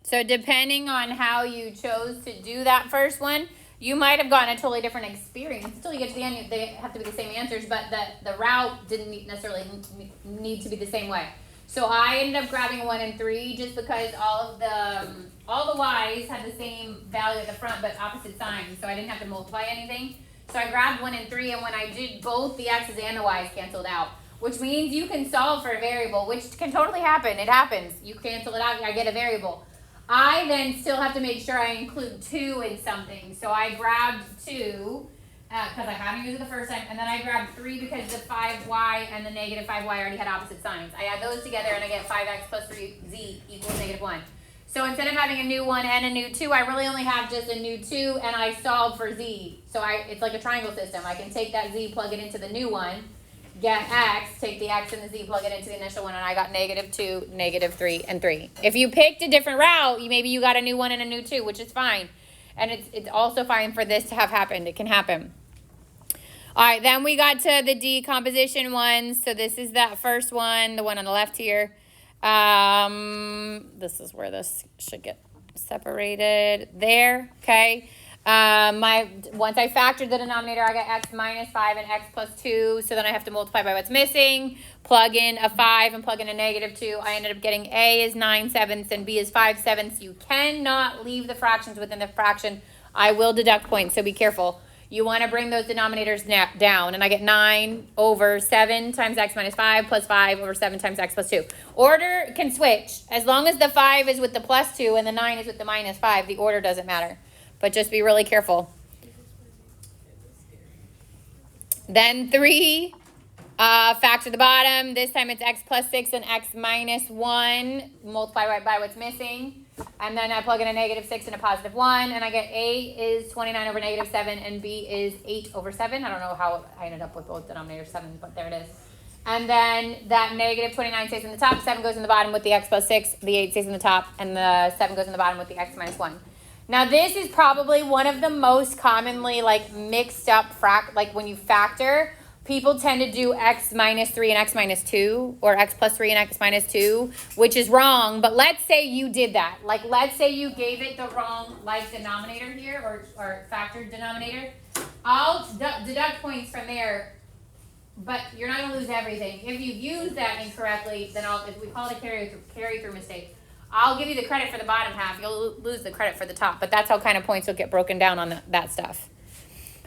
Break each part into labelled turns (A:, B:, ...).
A: So depending on how you chose to do that first one, you might have gotten a totally different experience. Until you get to the end, they have to be the same answers, but the route didn't necessarily need to be the same way. So I ended up grabbing 1 and 3 just because all the y's had the same value at the front but opposite signs, so I didn't have to multiply anything. So I grabbed 1 and 3, and when I did, both the x's and the y's canceled out, which means you can solve for a variable, which can totally happen. It happens. You cancel it out, I get a variable. I then still have to make sure I include 2 in something. So I grabbed 2 because I hadn't used it the first time, and then I grabbed 3 because the 5y and the negative 5y already had opposite signs. I add those together and I get 5x plus 3z equals negative 1. So instead of having a new 1 and a new 2, I really only have just a new 2, and I solve for z. So it's like a triangle system. I can take that z, plug it into the new one, get x, take the x and the z, plug it into the initial one, and I got -2, -3, and 3. If you picked a different route, maybe you got a new 1 and a new 2, which is fine. And it's also fine for this to have happened. It can happen. All right, then we got to the decomposition ones. So this is that first one, the one on the left here. This is where this should get separated. There, okay. Once I factored the denominator, I got x minus 5 and x plus 2. So then I have to multiply by what's missing, plug in a 5 and plug in a -2. I ended up getting a is 9/7 and b is 5/7. You cannot leave the fractions within the fraction. I will deduct points, so be careful. You want to bring those denominators down, and I get 9/7 times x minus 5 plus 5/7 times x plus 2. Order can switch. As long as the 5 is with the plus 2 and the 9 is with the minus 5, the order doesn't matter. But just be really careful. Then 3, factor the bottom. This time it's x plus 6 and x minus 1. Multiply right by what's missing. And then I plug in a -6 and a +1. And I get a is 29/-7 and b is 8/7. I don't know how I ended up with both denominators 7, but there it is. And then that -29 stays in the top. 7 goes in the bottom with the x plus 6. The 8 stays in the top. And the 7 goes in the bottom with the x minus 1. Now this is probably one of the most commonly mixed up when you factor, people tend to do x minus 3 and x minus 2 or x plus 3 and x minus 2, which is wrong. But let's say you did that. Let's say you gave it the wrong denominator here or factored denominator. I'll deduct points from there, but you're not going to lose everything. If you use that incorrectly, then if we call it a carry-through mistake, I'll give you the credit for the bottom half. You'll lose the credit for the top. But that's how kind of points will get broken down on that stuff.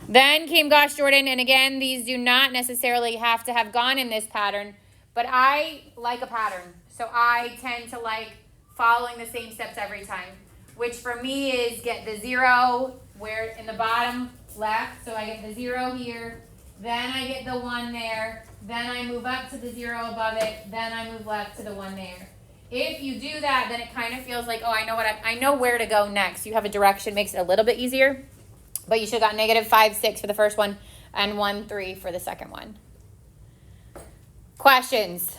A: Then came Gosh Jordan. And again, these do not necessarily have to have gone in this pattern. But I like a pattern. So I tend to like following the same steps every time. Which for me is get the 0 where in the bottom left. So I get the 0 here. Then I get the 1 there. Then I move up to the 0 above it. Then I move left to the 1 there. If you do that, then it kind of feels like, oh, I know where to go next. You have a direction, makes it a little bit easier. But you should have got -5, 6 for the first one and 1, 3 for the second one. Questions?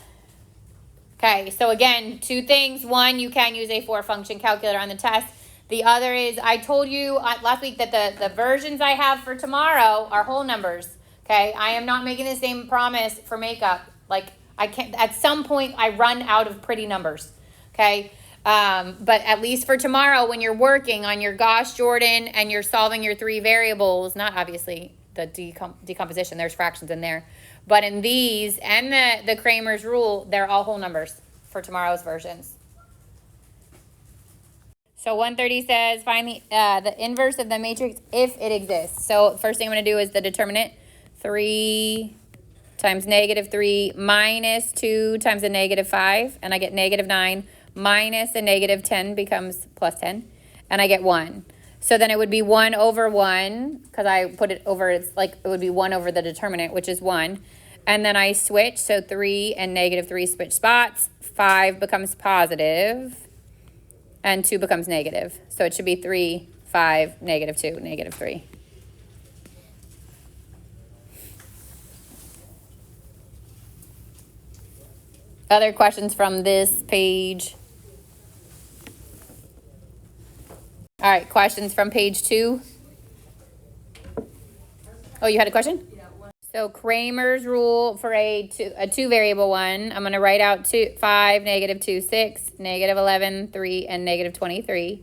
A: Okay, so again, 2 things. 1, you can use a 4-function calculator on the test. The other is, I told you last week that the versions I have for tomorrow are whole numbers. Okay, I am not making the same promise for makeup. I can't, at some point I run out of pretty numbers, okay? But at least for tomorrow when you're working on your Gosh Jordan and you're solving your 3 variables, not obviously the decomposition, there's fractions in there, but in these and the Kramer's rule, they're all whole numbers for tomorrow's versions. So 130 says, find the inverse of the matrix if it exists. So first thing I'm going to do is the determinant, 3 times -3 minus 2 times a -5, and I get -9 minus a -10 becomes +10, and I get 1. So then it would be 1/1, because I put it over, it would be 1 over the determinant, which is 1. And then I switch, so 3 and -3 switch spots. 5 becomes positive, and 2 becomes negative. So it should be 3, 5, -2, -3. Other questions from this page? All right, questions from page 2. Oh, you had a question? So Kramer's rule for a two variable one, I'm going to write out 5, negative 2, 6, negative 11, 3, and negative 23.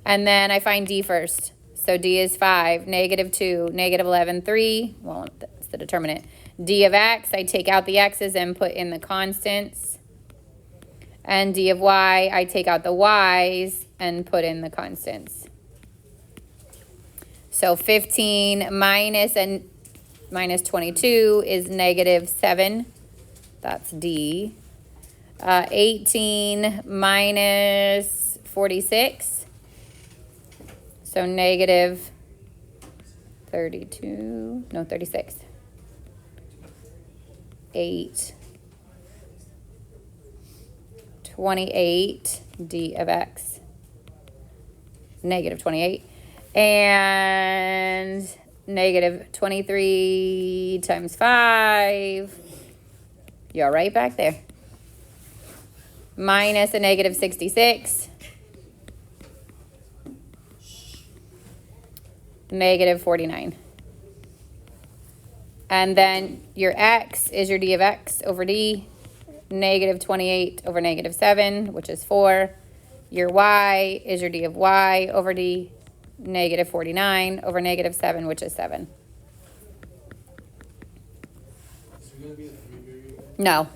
A: And then I find D first. So D is 5, negative 2, negative 11, 3. Well, that's the determinant. D of X, I take out the X's and put in the constants. And D of Y, I take out the Y's and put in the constants. So 15 minus 22 is negative 7. That's D. 18 minus 46. So negative 32. No, 36. 8. 28. D of X. Negative 28. And negative 23 times 5. You're right back there. Minus a negative 66. Negative 49. And then your X is your D of X over D. Negative 28 over negative 7, which is 4. Your Y is your D of Y over D. Negative 49 over negative 7, which is 7. No.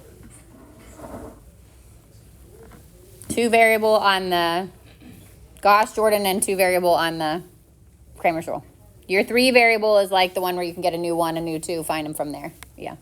A: 2 variable on the Gauss Jordan and 2 variable on the Kramer's rule. Your 3 variable is like the one where you can get a new 1, a new 2, find them from there. Yeah.